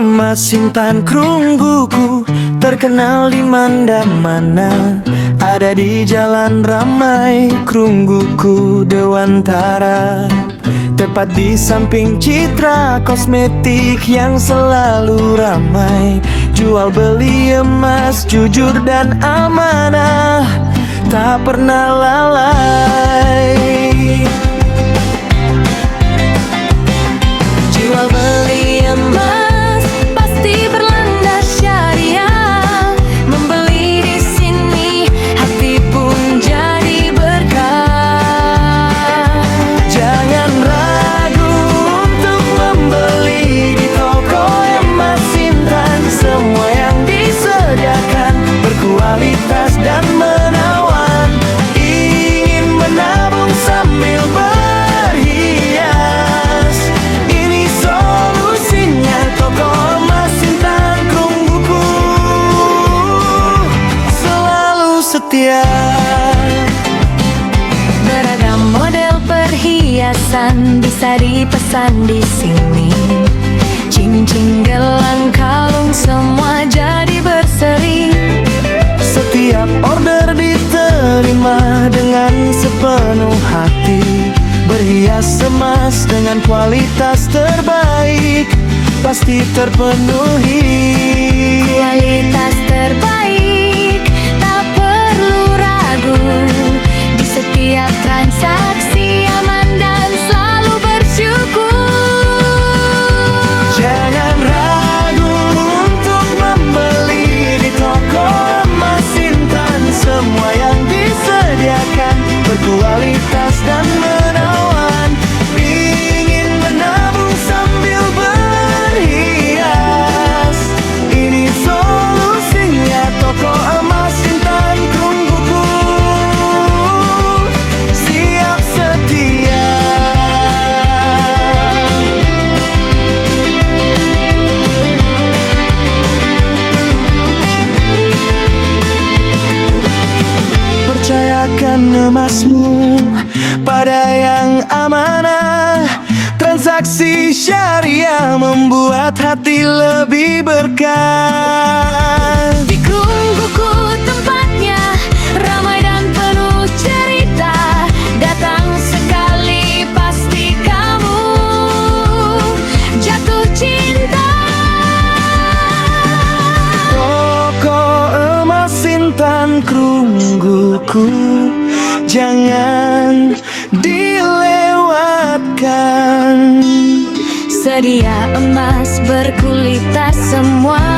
emas intan kerungguku, terkenal di mana-mana. Ada di jalan ramai kerungguku Dewantara. Tepat di samping Citra kosmetik yang selalu ramai. Jual beli emas jujur dan amanah, tak pernah lalai. Jual beli emas pasti berlandas syariah. Membeli di sini hati pun jadi berkah. Jangan ragu untuk membeli di toko emas intan. Semua yang disediakan berkualitas dan menawan. Ingin menabung sambil berhias, ini solusinya toko emas intan kerungguku. Selalu setia. Beragam model perhiasan bisa dipesan di sini. Cincin, gelang, kalung semua jadi berseri. Setiap order diterima dengan sepenuh hati. Berhias emas dengan kualitas terbaik pasti terpenuhi. Kualitas terbaik, tak perlu ragu. Di setiap transaksi aman dan selalu bersyukur. Jangan ragu untuk membeli di toko emas intan. Semua yang disediakan berkualitas dan menawan. Ingin menabung sambil berhias, ini solusinya toko emas intan kerungguku. Siap setia. Percayakan emasmu pada yang amanah. Transaksi syariah membuat hati lebih berkah. Di kerungguku tempatnya ramai dan penuh cerita. Datang sekali pasti kamu jatuh cinta. Toko emas intan kerungguku, jangan dilewatkan. Sedia emas berkualitas semua.